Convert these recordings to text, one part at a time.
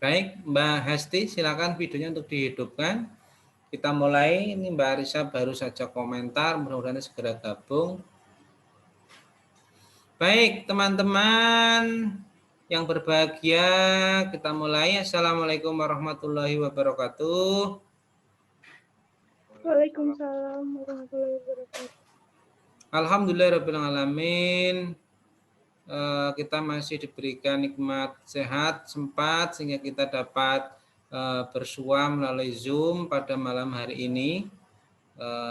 Baik, Mbak Hesti, silakan videonya untuk dihidupkan. Kita mulai. Ini Mbak Arisa baru saja komentar, mudah-mudahan segera gabung. Baik, teman-teman yang berbahagia, kita mulai. Assalamualaikum warahmatullahi wabarakatuh. Waalaikumsalam warahmatullahi wabarakatuh. Alhamdulillahirrahmanirrahim. Kita masih diberikan nikmat sehat, sempat, sehingga kita dapat bersua melalui Zoom pada malam hari ini.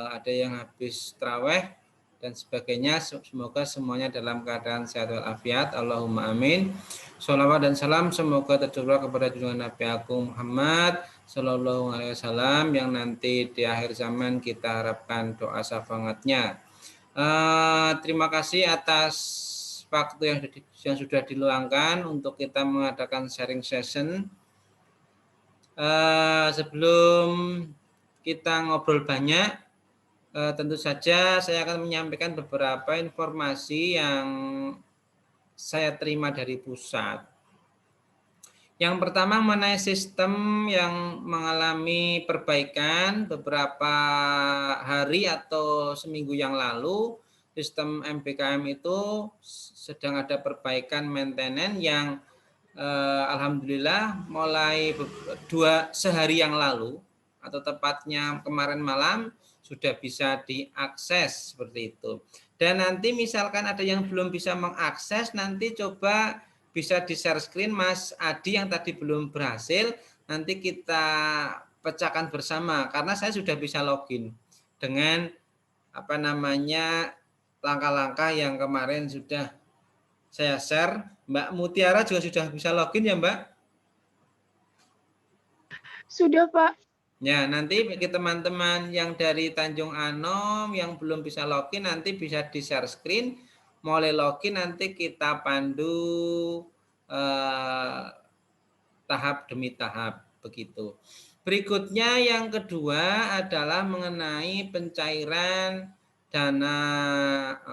Ada yang habis traweh dan sebagainya. Semoga semuanya dalam keadaan sehat walafiat. Allahumma amin. Sholawat dan salam semoga tercurah kepada junjungan Nabi Agung Muhammad Sallallahu Alaihi Wasallam yang nanti di akhir zaman kita harapkan doa syafaatnya. Terima kasih atas waktu yang sudah diluangkan untuk kita mengadakan sharing session. Sebelum kita ngobrol banyak, tentu saja saya akan menyampaikan beberapa informasi yang saya terima dari pusat. Yang pertama mengenai sistem yang mengalami perbaikan beberapa hari atau seminggu yang lalu, sistem MBKM itu sedang ada perbaikan maintenance yang alhamdulillah mulai sehari yang lalu atau tepatnya kemarin malam sudah bisa diakses seperti itu. Dan nanti misalkan ada yang belum bisa mengakses, nanti coba bisa di share screen Mas Adi yang tadi belum berhasil, nanti kita pecahkan bersama karena saya sudah bisa login dengan langkah-langkah yang kemarin sudah saya share. Mbak Mutiara juga sudah bisa login ya Mbak? Sudah Pak. Ya, nanti bagi teman-teman yang dari Tanjung Anom yang belum bisa login nanti bisa di share screen. Mulai login nanti kita pandu tahap demi tahap begitu. Berikutnya yang kedua adalah mengenai pencairan dana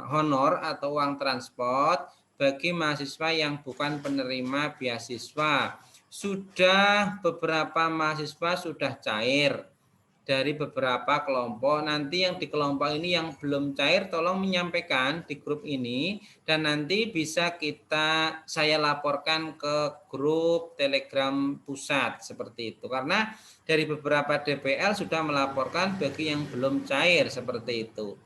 honor atau uang transport bagi mahasiswa yang bukan penerima beasiswa. Sudah beberapa mahasiswa sudah cair dari beberapa kelompok. Nanti yang di kelompok ini yang belum cair tolong menyampaikan di grup ini dan nanti bisa saya laporkan ke grup Telegram pusat seperti itu. Karena dari beberapa DPL sudah melaporkan bagi yang belum cair seperti itu.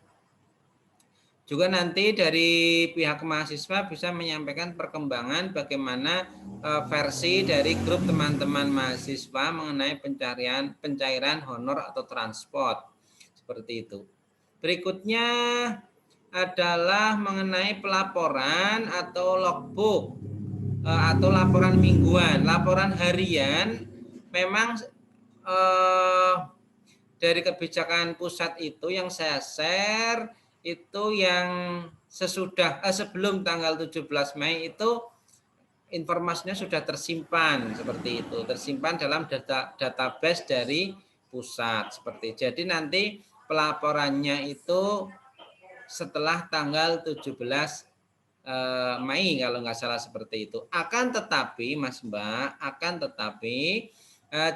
Juga nanti dari pihak mahasiswa bisa menyampaikan perkembangan bagaimana versi dari grup teman-teman mahasiswa mengenai pencairan honor atau transport seperti itu. Berikutnya adalah mengenai pelaporan atau logbook atau laporan mingguan. Laporan harian memang dari kebijakan pusat itu yang saya share itu yang sebelum tanggal 17 Mei itu informasinya sudah tersimpan seperti itu, tersimpan dalam database dari pusat seperti. Jadi nanti pelaporannya itu setelah tanggal 17 Mei kalau nggak salah seperti itu. Akan tetapi Mas Mbak,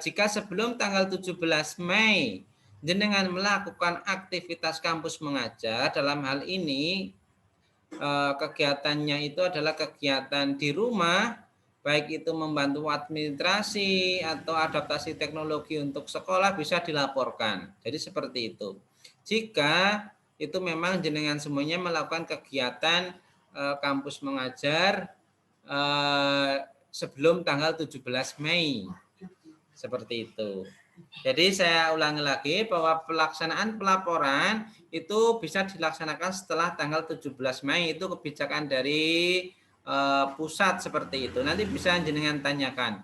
jika sebelum tanggal 17 Mei dengan melakukan aktivitas kampus mengajar, dalam hal ini kegiatannya itu adalah kegiatan di rumah, baik itu membantu administrasi atau adaptasi teknologi untuk sekolah bisa dilaporkan. Jadi seperti itu. Jika itu memang jenengan semuanya melakukan kegiatan kampus mengajar sebelum tanggal 17 Mei. Seperti itu. Jadi saya ulangi lagi bahwa pelaksanaan pelaporan itu bisa dilaksanakan setelah tanggal 17 Mei, itu kebijakan dari pusat seperti itu. Nanti bisa jenengan tanyakan.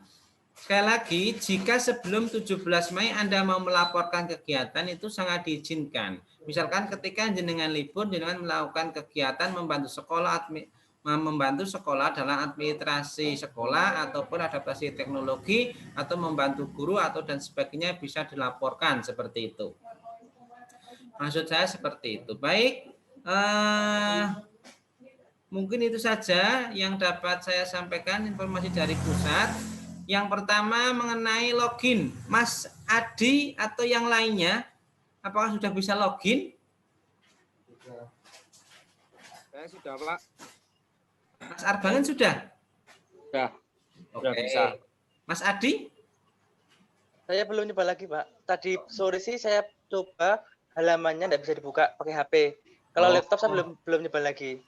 Sekali lagi, jika sebelum 17 Mei Anda mau melaporkan kegiatan itu sangat diizinkan. Misalkan ketika jenengan libur, jenengan melakukan kegiatan membantu sekolah dalam administrasi sekolah ataupun adaptasi teknologi atau membantu guru atau dan sebagainya bisa dilaporkan seperti itu. Maksud saya seperti itu. Baik, mungkin itu saja yang dapat saya sampaikan informasi dari pusat. Yang pertama mengenai login. Mas Adi atau yang lainnya, apakah sudah bisa login? Saya sudah, Pak. Mas Arbangen sudah? Sudah. Sudah Oke. bisa. Mas Adi? Saya belum nyoba lagi, Pak. Tadi sore sih saya coba halamannya nggak bisa dibuka pakai HP. Kalau laptop saya belum nyoba lagi.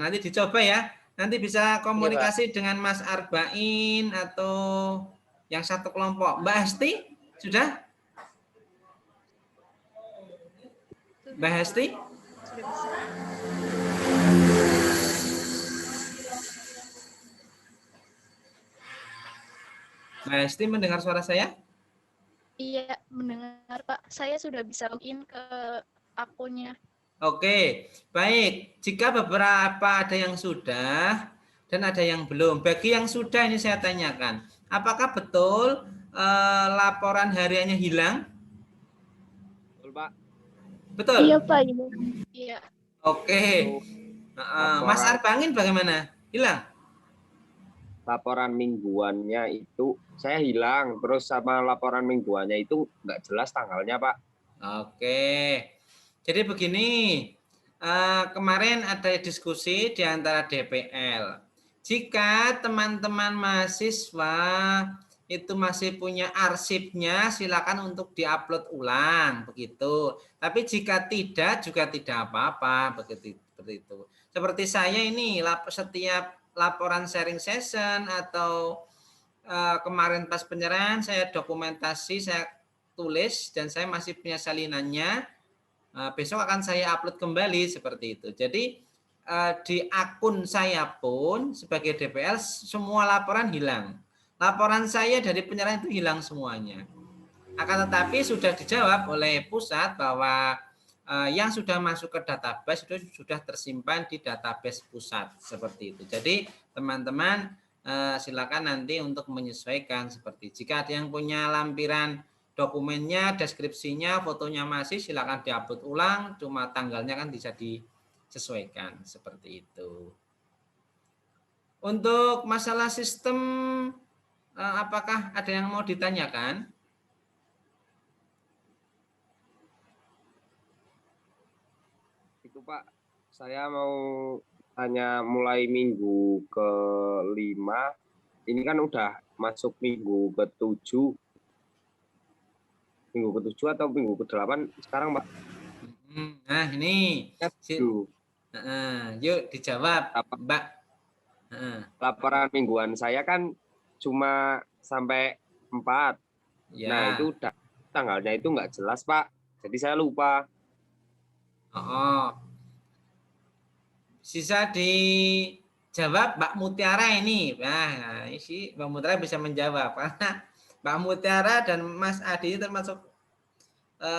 Nanti dicoba ya. Nanti bisa komunikasi dengan Mas Arbain atau yang satu kelompok. Mbak Hesti sudah? Mbak Hesti? Sudah bisa. Mbak Hesti mendengar suara saya? Iya, mendengar Pak. Saya sudah bisa login ke akunnya. Oke, baik. Jika beberapa ada yang sudah dan ada yang belum. Bagi yang sudah ini saya tanyakan, apakah betul laporan hariannya hilang? Betul, Pak. Betul? Iya, Pak. Iya. Oke. Mas Arbangin bagaimana? Hilang? Laporan mingguannya itu saya hilang, terus sama laporan mingguannya itu nggak jelas tanggalnya, Pak. Oke. Jadi begini, kemarin ada diskusi di antara DPL. Jika teman-teman mahasiswa itu masih punya arsipnya, silakan untuk diupload ulang, begitu. Tapi jika tidak, juga tidak apa-apa, begitu. Seperti itu. Seperti saya ini, setiap laporan sharing session atau kemarin pas penyerahan, saya dokumentasi, saya tulis, dan saya masih punya salinannya. Besok akan saya upload kembali seperti itu. Jadi di akun saya pun sebagai DPL semua laporan hilang. Laporan saya dari penyerahan itu hilang semuanya. Akan tetapi sudah dijawab oleh pusat bahwa yang sudah masuk ke database itu sudah tersimpan di database pusat seperti itu. Jadi teman-teman silakan nanti untuk menyesuaikan seperti jika ada yang punya lampiran dokumennya, deskripsinya, fotonya masih silakan diupload ulang, cuma tanggalnya kan bisa disesuaikan seperti itu. Untuk masalah sistem, apakah ada yang mau ditanyakan? Itu, Pak, saya mau tanya mulai minggu ke-5, ini kan udah masuk minggu ke-7. Minggu ke-7 atau minggu ke-8 sekarang, Pak? Nah, ini. Yuk dijawab, Mbak. Laporan mingguan saya kan cuma sampai 4. Ya. Nah, itu tanggalnya itu nggak jelas, Pak. Jadi saya lupa. Sisa dijawab Mbak Mutiara ini. Nah, isi Mbak Mutiara bisa menjawab karena Mbak Mutiara dan Mas Adi termasuk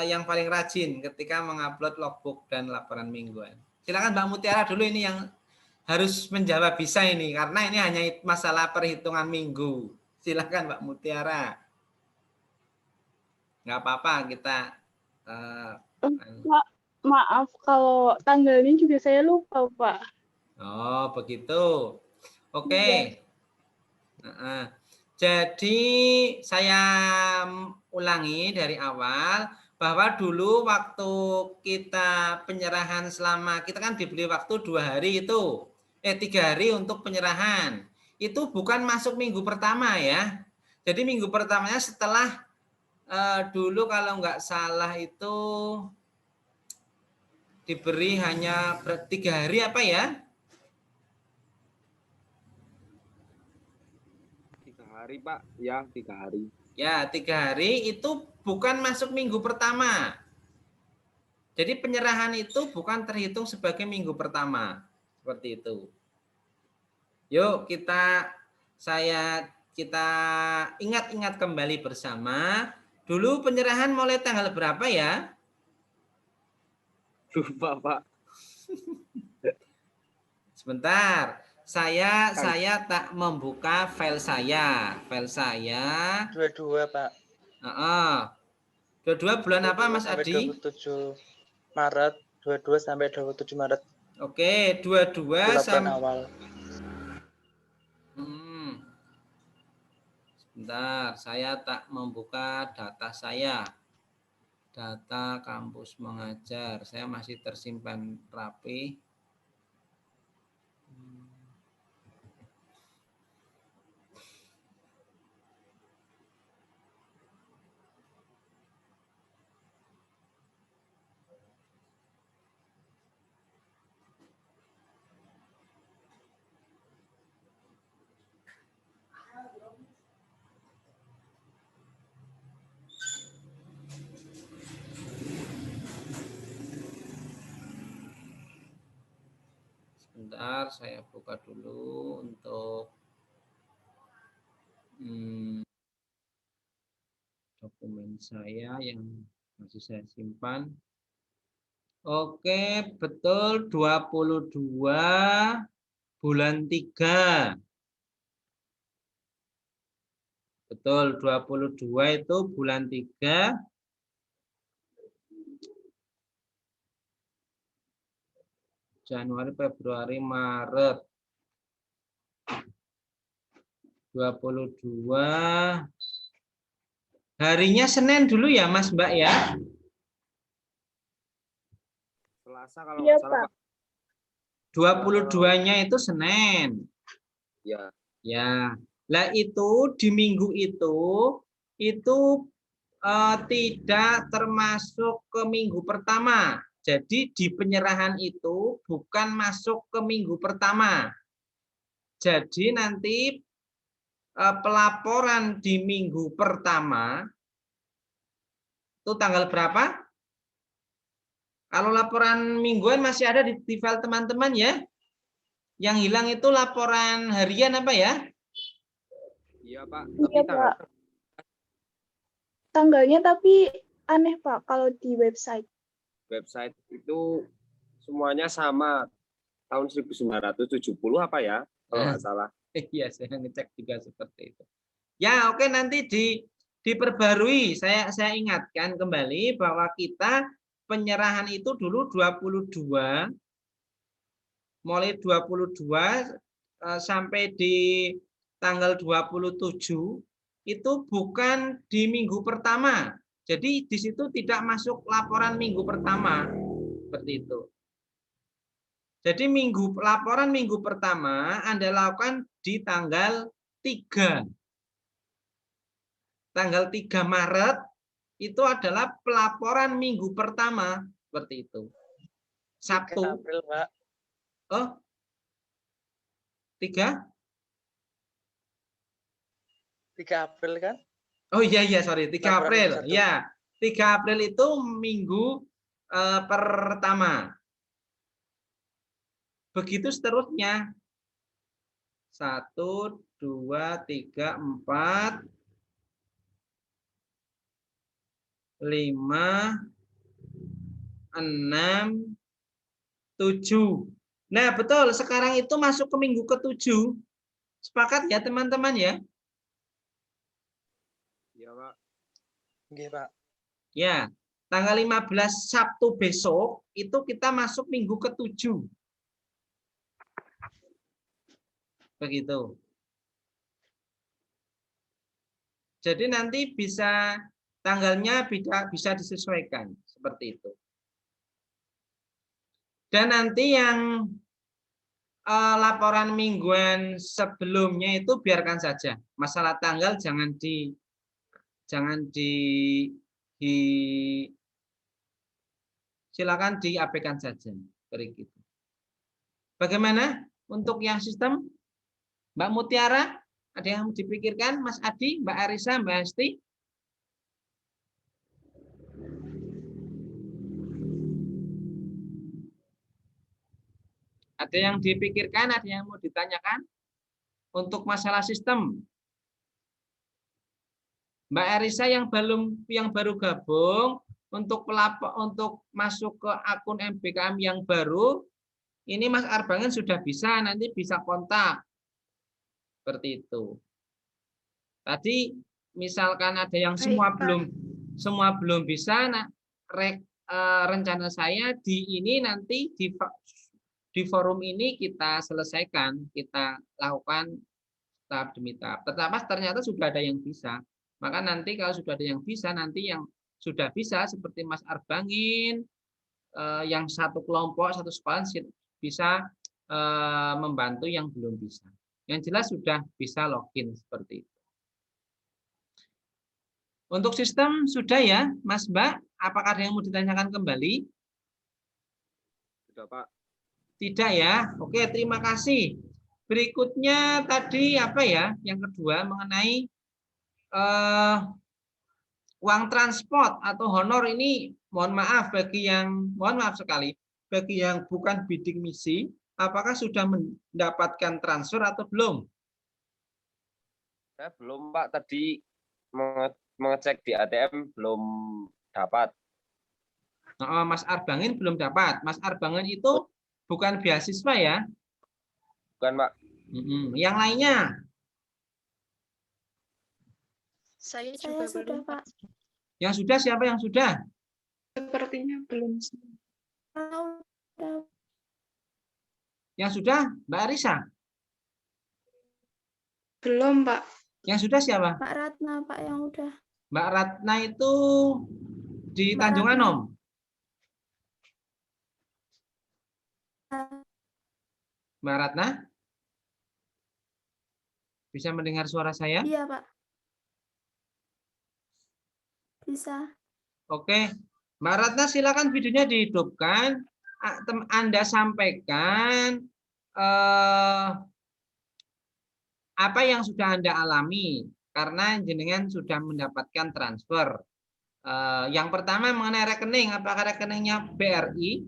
yang paling rajin ketika mengupload logbook dan laporan mingguan. Silakan Mbak Mutiara dulu ini yang harus menjawab bisa ini karena ini hanya masalah perhitungan minggu. Silakan Mbak Mutiara. Nggak apa-apa kita. Pak, maaf kalau tanggalnya juga saya lupa, Pak. Oh begitu. Oke. Jadi saya ulangi dari awal bahwa dulu waktu kita penyerahan kita kan diberi waktu 2 hari itu, 3 hari untuk penyerahan. Itu bukan masuk minggu pertama ya. Jadi minggu pertamanya setelah dulu kalau nggak salah itu diberi hanya 3 hari apa ya? 3 hari, Pak. Ya, 3 hari. Ya, 3 hari itu bukan masuk minggu pertama. Jadi penyerahan itu bukan terhitung sebagai minggu pertama. Seperti itu. Yuk kita ingat-ingat kembali bersama. Dulu penyerahan mulai tanggal berapa ya? Lupa, Pak. Sebentar. Saya tak membuka file saya. File saya 22, Pak. 22 bulan apa Mas Adi? 27 Maret, 22 sampai 27 Maret. Oke, 22 sampai awal. Bentar, saya tak membuka data saya. Data kampus mengajar. Saya masih tersimpan rapi. Sebentar, saya buka dulu untuk dokumen saya yang masih saya simpan. Oke, betul 22 bulan 3. Betul, 22 itu bulan 3. Januari, Februari, Maret. 22. Harinya Senin dulu ya, Mas Mbak ya? Selasa kalau Iya, nggak salah, Pak. Pak. 22-nya itu Senin. Ya. Ya. Lah itu di minggu itu tidak termasuk ke minggu pertama. Jadi di penyerahan itu bukan masuk ke minggu pertama. Jadi nanti pelaporan di minggu pertama itu tanggal berapa? Kalau laporan mingguan masih ada di file teman-teman ya. Yang hilang itu laporan harian apa ya? Iya, Pak. Iya, Pak. Tanggalnya tapi aneh, Pak, kalau di website. Website itu semuanya sama. Tahun 1970 apa ya? Kalau nggak salah. Iya, saya ngecek juga seperti itu. Ya, oke, nanti diperbarui. Saya ingatkan kembali bahwa kita penyerahan itu dulu 22, mulai 22 sampai di tanggal 27 itu bukan di minggu pertama. Jadi di situ tidak masuk laporan minggu pertama. Seperti itu. Jadi laporan minggu pertama Anda lakukan di tanggal 3. Tanggal 3 Maret itu adalah pelaporan minggu pertama. Seperti itu. Sabtu. 3 April, Pak. Oh, 3? 3 April kan? Oh iya, sorry, 3 Laporan April. minggu 1. Ya, 3 April itu minggu pertama. Begitu seterusnya. 1, 2, 3, 4, 5, 6, 7. Nah, betul. Sekarang itu masuk ke minggu ke-7. Sepakat ya, teman-teman ya? Iya, Pak. Iya, Pak. Ya, tanggal 15 Sabtu besok itu kita masuk minggu ke-7. Begitu. Jadi nanti bisa tanggalnya bisa disesuaikan seperti itu. Dan nanti yang laporan mingguan sebelumnya itu biarkan saja. Masalah tanggal jangan silakan diabaikan saja. Begitu. Bagaimana untuk yang sistem? Mbak Mutiara, ada yang dipikirkan? Mas Adi, Mbak Arisa, Mbak Hesti? Ada yang dipikirkan, ada yang mau ditanyakan? Untuk masalah sistem. Mbak Arisa yang baru gabung, untuk masuk ke akun MBKM yang baru, ini Mas Arbangen sudah bisa, nanti bisa kontak. Seperti itu. Tadi misalkan ada yang semua belum bisa, nah, rencana saya nanti di forum ini kita selesaikan, kita lakukan tahap demi tahap. Tetapi ternyata sudah ada yang bisa. Maka nanti kalau sudah ada yang bisa, nanti yang sudah bisa seperti Mas Arbangin, yang satu kelompok, satu sekolah bisa membantu yang belum bisa. Yang jelas sudah bisa login seperti itu. Untuk sistem sudah ya, Mas Mbak. Apakah ada yang mau ditanyakan kembali? Sudah, Pak. Tidak ya. Oke, terima kasih. Berikutnya tadi apa ya? Yang kedua mengenai uang transport atau honor ini, mohon maaf sekali bagi yang bukan bidik misi, apakah sudah mendapatkan transfer atau belum? Saya belum, Pak. Tadi mengecek di ATM belum dapat. Mas Arbangin belum dapat. Mas Arbangin itu bukan beasiswa ya? Bukan, Pak. Yang lainnya? Saya juga sudah, belum, Pak. Yang sudah siapa yang sudah? Sepertinya belum. Yang sudah Mbak Arisa? Belum, Pak. Yang sudah siapa? Mbak Ratna, Pak, yang udah. Mbak Ratna itu di Mbak Tanjung Ratna. Anom. Mbak Ratna? Bisa mendengar suara saya? Iya, Pak. Bisa. Oke. Mbak Ratna silakan videonya dihidupkan. Anda sampaikan apa yang sudah Anda alami karena jenengan sudah mendapatkan transfer. Yang pertama mengenai rekening, apakah rekeningnya BRI?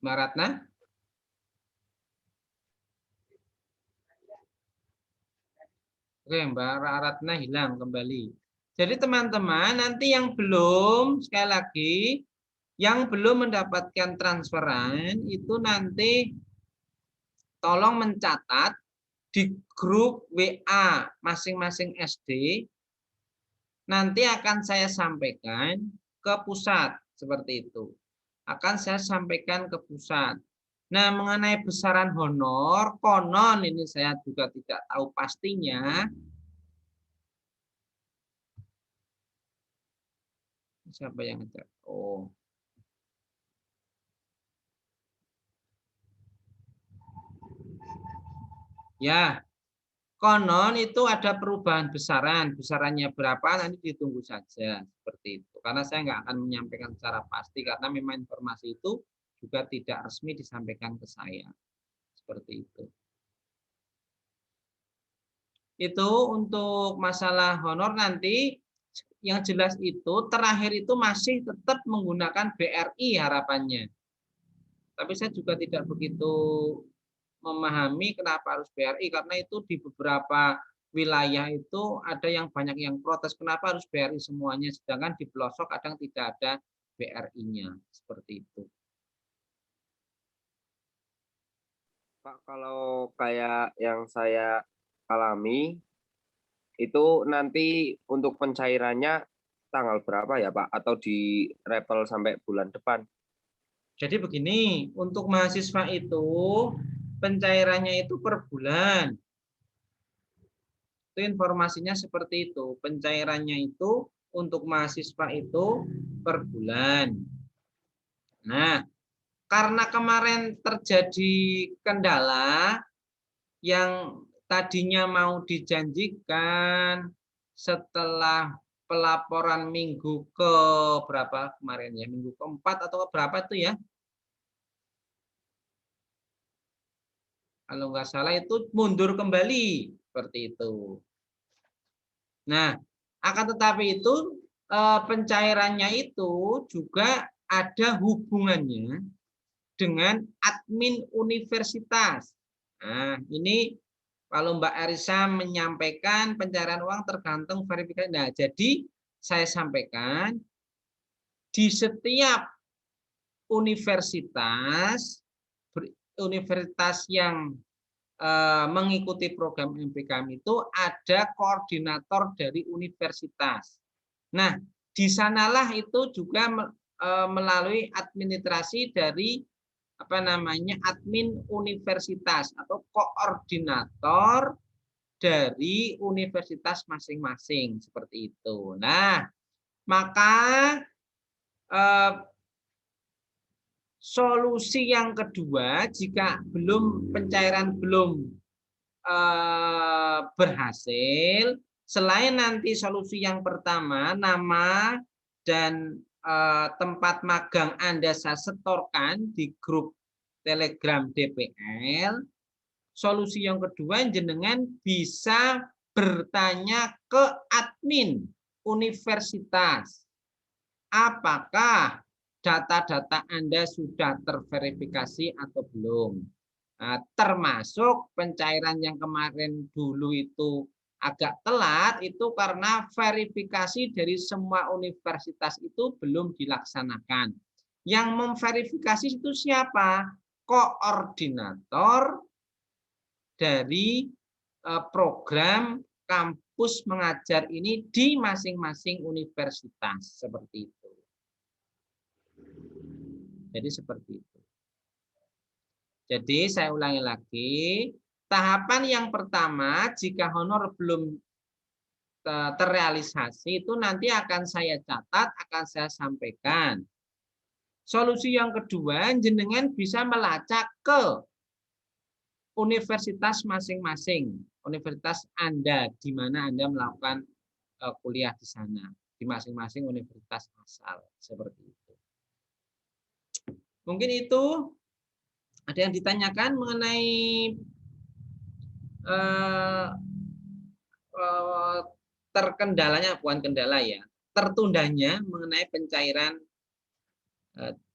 Mbak Ratna? Oke, Mbak Ratna hilang kembali. Jadi teman-teman, nanti yang belum, sekali lagi, yang belum mendapatkan transferan, itu nanti tolong mencatat di grup WA masing-masing SD, nanti akan saya sampaikan ke pusat, seperti itu. Akan saya sampaikan ke pusat. Nah, mengenai besaran honor, konon ini saya juga tidak tahu pastinya. Siapa yang ngecek? Oh. Ya, konon itu ada perubahan besaran. Besarannya berapa nanti ditunggu saja. Seperti itu. Karena saya nggak akan menyampaikan secara pasti. Karena memang informasi itu juga tidak resmi disampaikan ke saya. Seperti itu. Itu untuk masalah honor nanti. Yang jelas itu terakhir itu masih tetap menggunakan BRI harapannya. Tapi saya juga tidak begitu memahami kenapa harus BRI karena itu di beberapa wilayah itu ada yang banyak yang protes kenapa harus BRI semuanya sedangkan di pelosok kadang tidak ada BRI-nya seperti itu. Pak, kalau kayak yang saya alami itu nanti untuk pencairannya tanggal berapa ya Pak? Atau di repel sampai bulan depan? Jadi begini, untuk mahasiswa itu pencairannya itu per bulan. Itu informasinya seperti itu. Pencairannya itu untuk mahasiswa itu per bulan. Nah, karena kemarin terjadi kendala yang tadinya mau dijanjikan setelah pelaporan minggu ke berapa kemarin ya, minggu keempat atau berapa itu ya, kalau nggak salah itu mundur kembali seperti itu. Nah, akan tetapi itu pencairannya itu juga ada hubungannya dengan admin universitas. Nah, ini kalau Mbak Arisa menyampaikan pencairan uang tergantung verifikasi. Nah, jadi saya sampaikan di setiap universitas yang mengikuti program MPKM itu ada koordinator dari universitas. Nah, di sanalah itu juga melalui administrasi dari admin universitas atau koordinator dari universitas masing-masing seperti itu. Nah, maka solusi yang kedua jika pencairan belum berhasil, selain nanti solusi yang pertama, nama dan tempat magang Anda saya setorkan di grup Telegram DPL. Solusi yang kedua, jenengan bisa bertanya ke admin universitas. Apakah data-data Anda sudah terverifikasi atau belum? Nah, termasuk pencairan yang kemarin dulu itu agak telat itu karena verifikasi dari semua universitas itu belum dilaksanakan. Yang memverifikasi itu siapa? Koordinator dari program kampus mengajar ini di masing-masing universitas seperti itu. Jadi seperti itu. Jadi saya ulangi lagi, tahapan yang pertama jika honor belum terrealisasi itu nanti akan saya catat, akan saya sampaikan. Solusi yang kedua, jenengan bisa melacak ke universitas masing-masing, universitas Anda di mana Anda melakukan kuliah di sana, di masing-masing universitas asal seperti itu. Mungkin itu. Ada yang ditanyakan mengenai terkendalanya, bukan kendala ya, tertundanya mengenai pencairan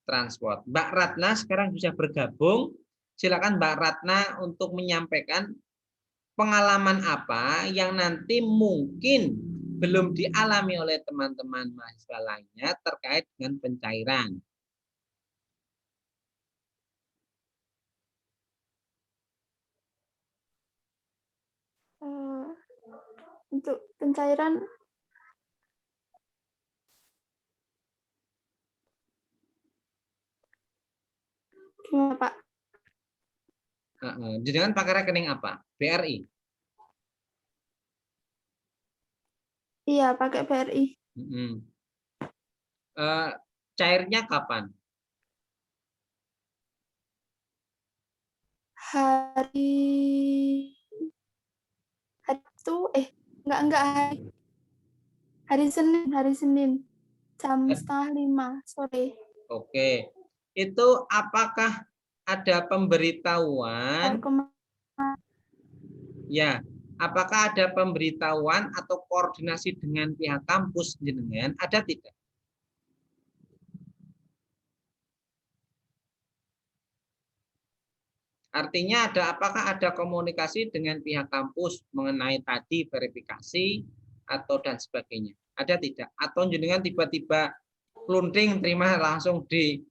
transport. Mbak Ratna sekarang bisa bergabung. Silakan Mbak Ratna untuk menyampaikan pengalaman apa yang nanti mungkin belum dialami oleh teman-teman mahasiswa lainnya terkait dengan pencairan. Untuk pencairan gimana Pak? Jangan pakai rekening apa? BRI? Iya, pakai BRI. Cairnya kapan? Hari itu enggak hari Senin jam 4:30 sore. Oke. Itu apakah ada pemberitahuan? Ya, apakah ada pemberitahuan atau koordinasi dengan pihak kampus jenengan? Ada tidak? Artinya apakah ada komunikasi dengan pihak kampus mengenai tadi verifikasi atau dan sebagainya? Ada tidak? Atau jenengan tiba-tiba klunting terima langsung di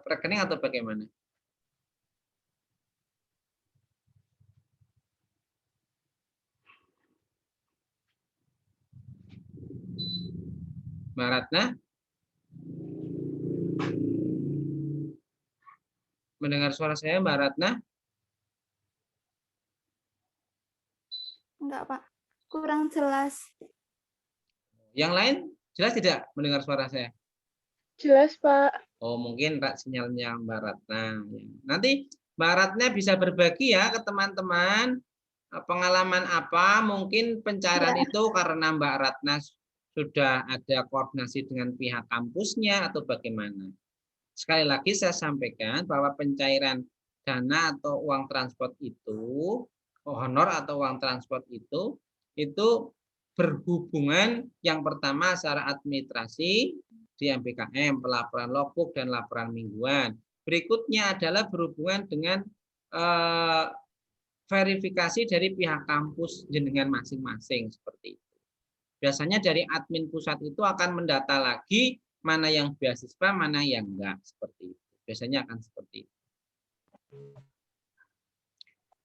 rekening atau bagaimana? Mbak Ratna? Mendengar suara saya Mbak Ratna? Enggak Pak, kurang jelas. Yang lain jelas tidak mendengar suara saya? Jelas Pak. Oh mungkin sinyalnya Mbak Ratna. Nanti Mbak Ratna bisa berbagi ya ke teman-teman pengalaman apa mungkin pencairan itu karena Mbak Ratna sudah ada koordinasi dengan pihak kampusnya atau bagaimana. Sekali lagi saya sampaikan bahwa pencairan dana atau uang transport itu, honor atau uang transport itu berhubungan yang pertama secara administrasi di MBKM, pelaporan logbook dan laporan mingguan. Berikutnya adalah berhubungan dengan verifikasi dari pihak kampus jenengan masing-masing seperti itu. Biasanya dari admin pusat itu akan mendata lagi mana yang beasiswa, mana yang enggak seperti itu. Biasanya akan seperti itu.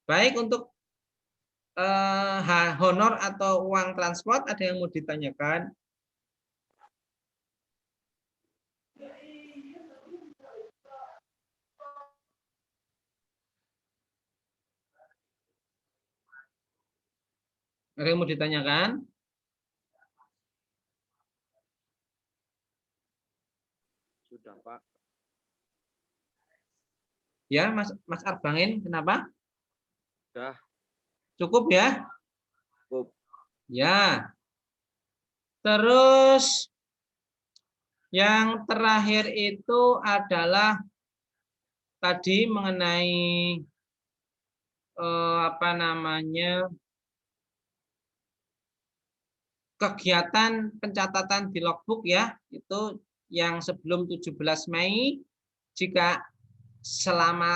Baik untuk honor atau uang transport ada yang mau ditanyakan? Ada yang mau ditanyakan? Sudah, Pak. Ya, Mas Arbangin, kenapa? Sudah. Cukup ya? Cukup. Ya. Terus yang terakhir itu adalah tadi mengenai apa namanya, kegiatan pencatatan di logbook ya, itu yang sebelum 17 Mei, jika selama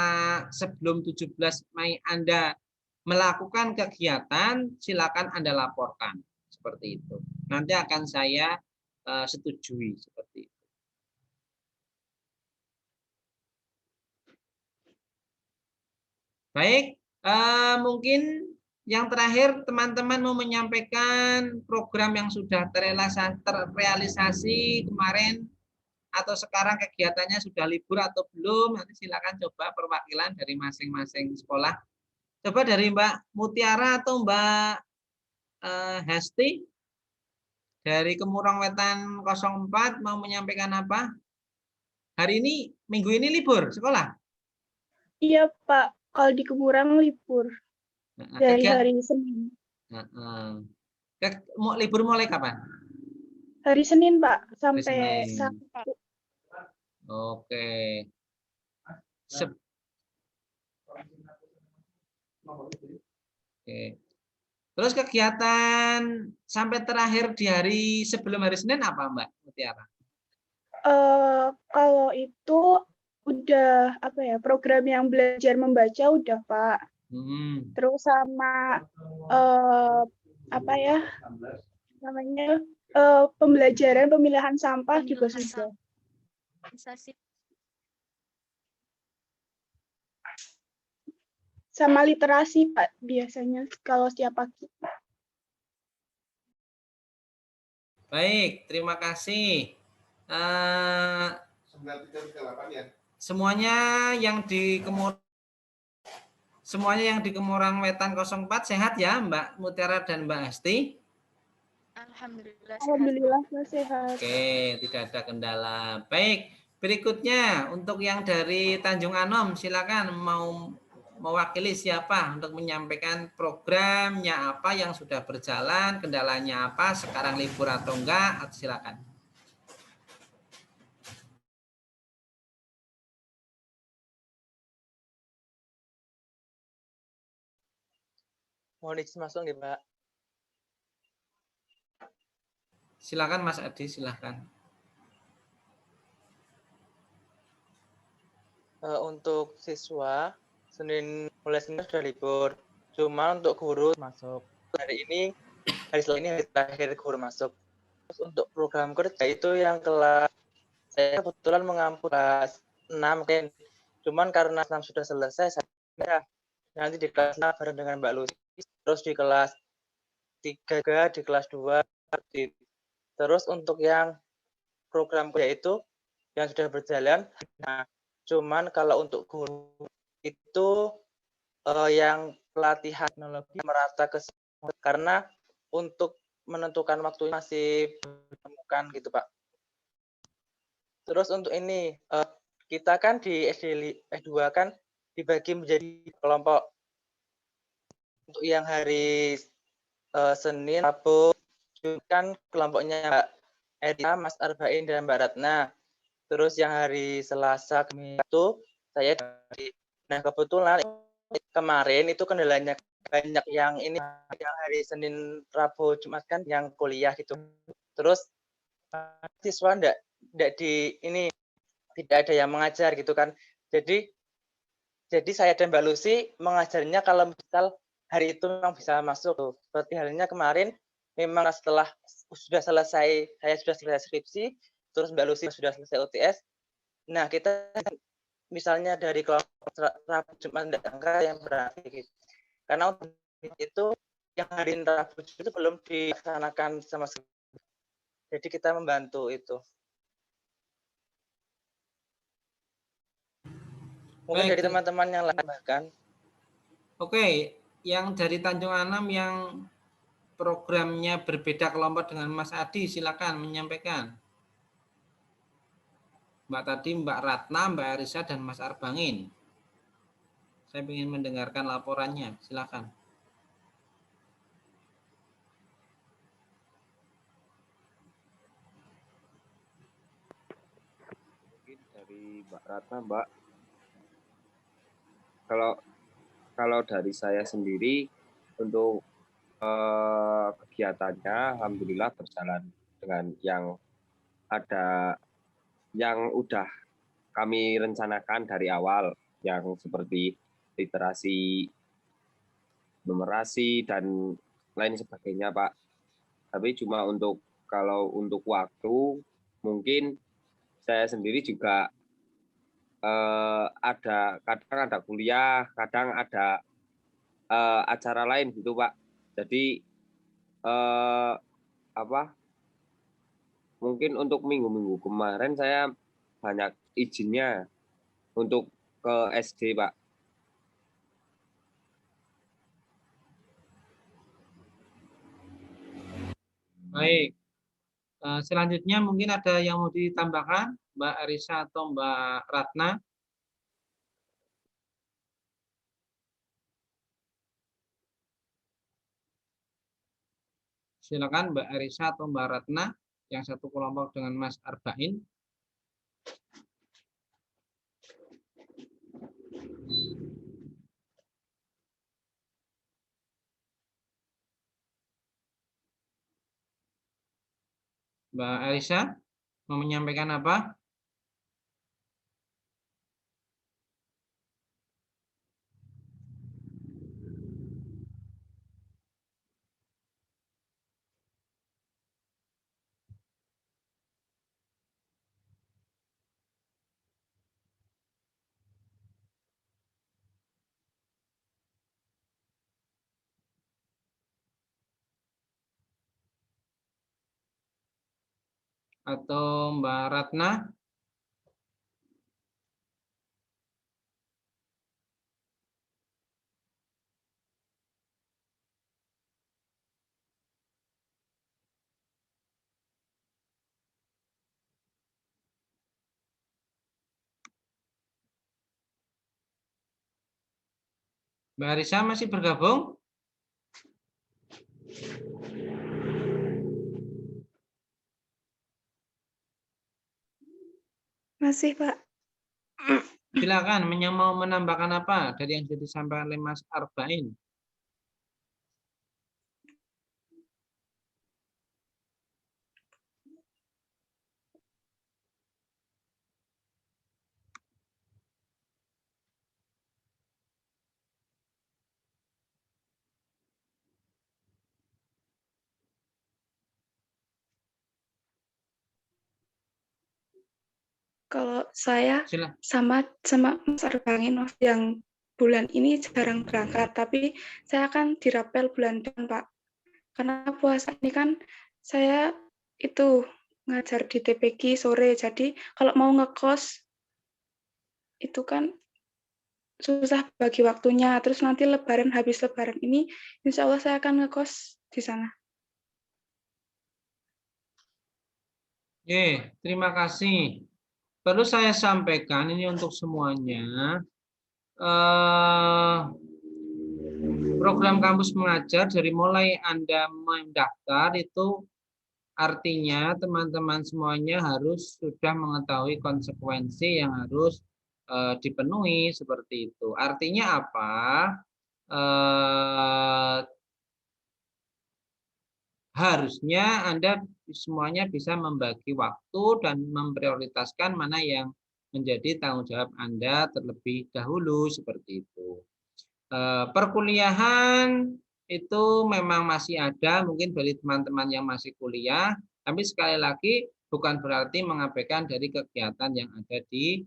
sebelum 17 Mei Anda melakukan kegiatan, silakan Anda laporkan. Seperti itu. Nanti akan saya setujui seperti itu. Baik, mungkin yang terakhir teman-teman mau menyampaikan program yang sudah terrealisasi kemarin atau sekarang kegiatannya sudah libur atau belum, nanti silakan coba perwakilan dari masing-masing sekolah. Coba dari Mbak Mutiara atau Mbak Hesti dari Kemurang Wetan 04 mau menyampaikan apa? Hari ini, minggu ini libur sekolah? Iya, Pak. Kalau di Kemurang libur dari hari Senin. Libur mulai kapan? Hari Senin, Pak, Hari sampai Senin. Sabtu. Oke. Oke. Terus kegiatan sampai terakhir di hari sebelum hari Senin apa, Mbak Mutiara? Kalau itu udah apa ya, program yang belajar membaca udah, Pak. Terus sama apa ya namanya, pembelajaran pemilihan sampah juga sudah. Sama literasi, Pak, biasanya kalau setiap pagi. Baik, terima kasih. Semuanya yang di Kemurang Wetan 04 sehat ya, Mbak Mutiara dan Mbak Hesti? Alhamdulillah sehat. Oke, tidak ada kendala. Baik, berikutnya untuk yang dari Tanjung Anom, silakan mau mewakili siapa untuk menyampaikan programnya apa yang sudah berjalan, kendalanya apa, sekarang libur atau enggak, silakan. Mohon izin masuk nih, Pak. Silakan Mas Adi, silakan. Untuk siswa, mulai Senin sudah libur. Cuma untuk guru masuk. Hari setelah ini hari terakhir guru masuk. Terus untuk program kerja itu yang kelas, saya kebetulan mengampu kelas 6 kan. Cuman karena 6 sudah selesai, saya nanti di kelas 6 bareng dengan Mbak Lucy. Terus di kelas 3, di kelas 2. Terus untuk yang program kerja itu yang sudah berjalan, nah, cuman kalau untuk guru itu yang pelatihan teknologi merata ke semua, karena untuk menentukan waktu masih menemukan gitu, Pak. Terus untuk ini kita kan di SD S2 kan dibagi menjadi kelompok. Untuk yang hari Senin, Rabu kan kelompoknya Mbak Edita, Mas Arba'in dan Mbak Ratna. Terus yang hari Selasa itu saya nah kebetulan kemarin itu kendalanya banyak yang ini yang hari Senin, Rabu, Jumat kan yang kuliah gitu. Terus siswa enggak di ini tidak ada yang mengajar gitu kan. Jadi saya dan Mbak Lucy mengajarnya kalau misal hari itu memang bisa masuk tuh. Seperti halnya kemarin memang setelah saya sudah selesai skripsi, terus Mbak Lucy sudah selesai UTS. Nah, kita misalnya dari kelompok Rabu Jumat enggak yang berarti gitu. Karena untuk itu yang hari Rabu itu belum dilaksanakan sama sekali. Jadi kita membantu itu. Mungkin dari teman-teman yang lain bahkan. Oke, yang dari Tanjung Anam yang programnya berbeda kelompok dengan Mas Adi, silakan menyampaikan. Mbak tadi, Mbak Ratna, Mbak Arisa, dan Mas Arbangin. Saya ingin mendengarkan laporannya, silakan. Mungkin dari Mbak Ratna, Mbak. Kalau dari saya sendiri untuk kegiatannya alhamdulillah berjalan dengan yang udah kami rencanakan dari awal, yang seperti literasi, numerasi, dan lain sebagainya, Pak. Tapi cuma kalau untuk waktu, mungkin saya sendiri juga kadang ada kuliah, kadang ada acara lain gitu, Pak. Jadi mungkin untuk minggu-minggu kemarin saya banyak izinnya untuk ke SD, Pak. Baik. Selanjutnya mungkin ada yang mau ditambahkan, Mbak Arisa atau Mbak Ratna? Silakan Mbak Arisa atau Mbak Ratna, yang satu kelompok dengan Mas Arba'in. Mbak Arisa mau menyampaikan apa? Atau Mbak Ratna? Mbak Arisa masih bergabung? Masih, Pak. Silakan, mau menambahkan apa dari yang sudah disampaikan oleh Mas Arba'in? Kalau saya Silakan. sama Mas Arbangin yang bulan ini jarang berangkat, tapi saya akan dirapel bulan depan, Pak. Karena puasa ini kan saya itu ngajar di TPG sore, jadi kalau mau ngekos itu kan susah bagi waktunya. Terus nanti habis lebaran ini, insya Allah saya akan ngekos di sana. Oke, terima kasih. Perlu saya sampaikan ini untuk semuanya. Program kampus mengajar dari mulai Anda mendaftar itu artinya teman-teman semuanya harus sudah mengetahui konsekuensi yang harus dipenuhi seperti itu. Artinya apa? Harusnya Anda semuanya bisa membagi waktu dan memprioritaskan mana yang menjadi tanggung jawab Anda terlebih dahulu seperti itu. Perkuliahan itu memang masih ada mungkin bagi teman-teman yang masih kuliah, tapi sekali lagi bukan berarti mengabaikan dari kegiatan yang ada di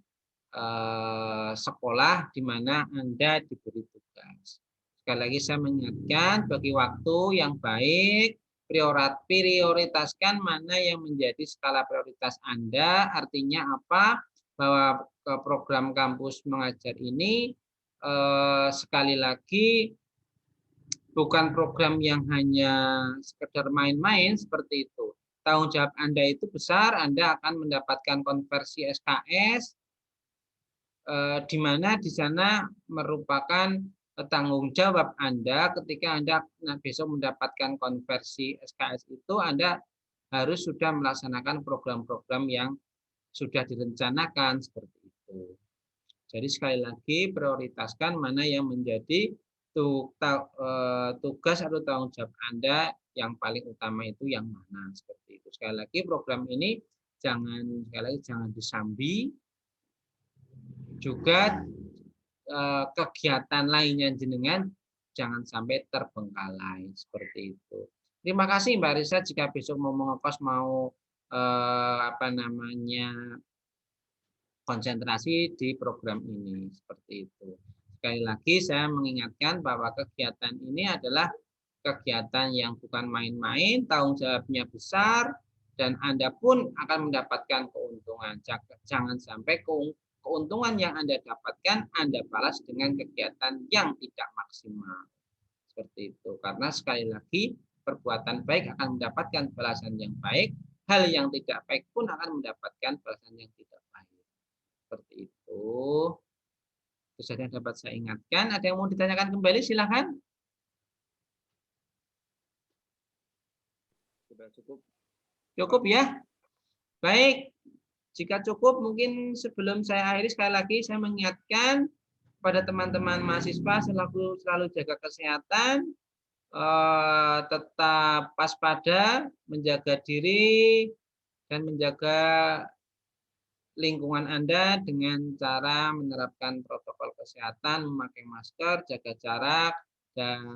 sekolah di mana Anda diberi tugas. Sekali lagi saya mengingatkan bagi waktu yang baik, prioritaskan mana yang menjadi skala prioritas Anda, artinya apa? Bahwa program kampus mengajar ini sekali lagi bukan program yang hanya sekedar main-main seperti itu. Tanggung jawab Anda itu besar, Anda akan mendapatkan konversi SKS, di mana di sana merupakan tanggung jawab Anda ketika Anda besok mendapatkan konversi SKS itu, Anda harus sudah melaksanakan program-program yang sudah direncanakan seperti itu. Jadi sekali lagi prioritaskan mana yang menjadi tugas atau tanggung jawab Anda yang paling utama itu yang mana seperti itu. Sekali lagi program ini jangan disambi, juga kegiatan lainnya jenengan jangan sampai terbengkalai seperti itu. Terima kasih Mbak Risa, jika besok mau mengekos mau konsentrasi di program ini seperti itu. Sekali lagi saya mengingatkan bahwa kegiatan ini adalah kegiatan yang bukan main-main, tanggung jawabnya besar, dan Anda pun akan mendapatkan keuntungan. Jangan sampai keuntungan yang Anda dapatkan Anda balas dengan kegiatan yang tidak maksimal. Seperti itu. Karena sekali lagi perbuatan baik akan mendapatkan balasan yang baik, hal yang tidak baik pun akan mendapatkan balasan yang tidak baik. Seperti itu. Itu saja yang dapat saya ingatkan. Ada yang mau ditanyakan kembali? Silakan. Sudah cukup. Cukup ya? Baik. Jika cukup, mungkin sebelum saya akhiri sekali lagi saya mengingatkan pada teman-teman mahasiswa selalu jaga kesehatan, tetap waspada, menjaga diri, dan menjaga lingkungan Anda dengan cara menerapkan protokol kesehatan, memakai masker, jaga jarak, dan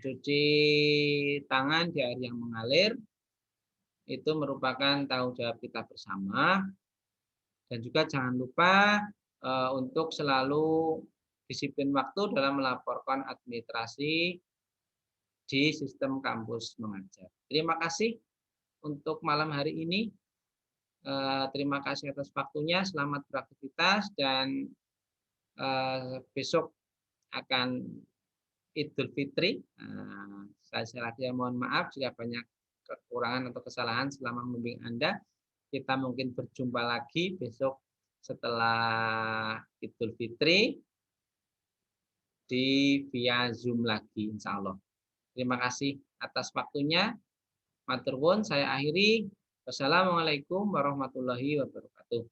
cuci tangan di air yang mengalir. Itu merupakan tanggung jawab kita bersama. Dan juga jangan lupa untuk selalu disiplin waktu dalam melaporkan administrasi di sistem kampus mengajar. Terima kasih untuk malam hari ini. Terima kasih atas waktunya. Selamat beraktivitas dan besok akan Idul Fitri. Saya lagi mohon maaf jika banyak kekurangan atau kesalahan selama membimbing Anda. Kita mungkin berjumpa lagi besok setelah Idul Fitri via Zoom lagi, insya Allah. Terima kasih atas waktunya. Matur nuwun, saya akhiri. Wassalamualaikum warahmatullahi wabarakatuh.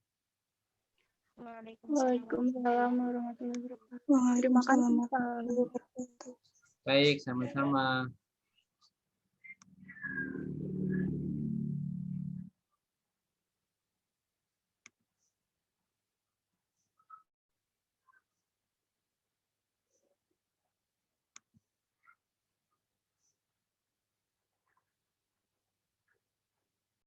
Waalaikumsalam warahmatullahi wabarakatuh. Terima kasih. Waalaikumsalam warahmatullahi wabarakatuh. Baik, sama-sama.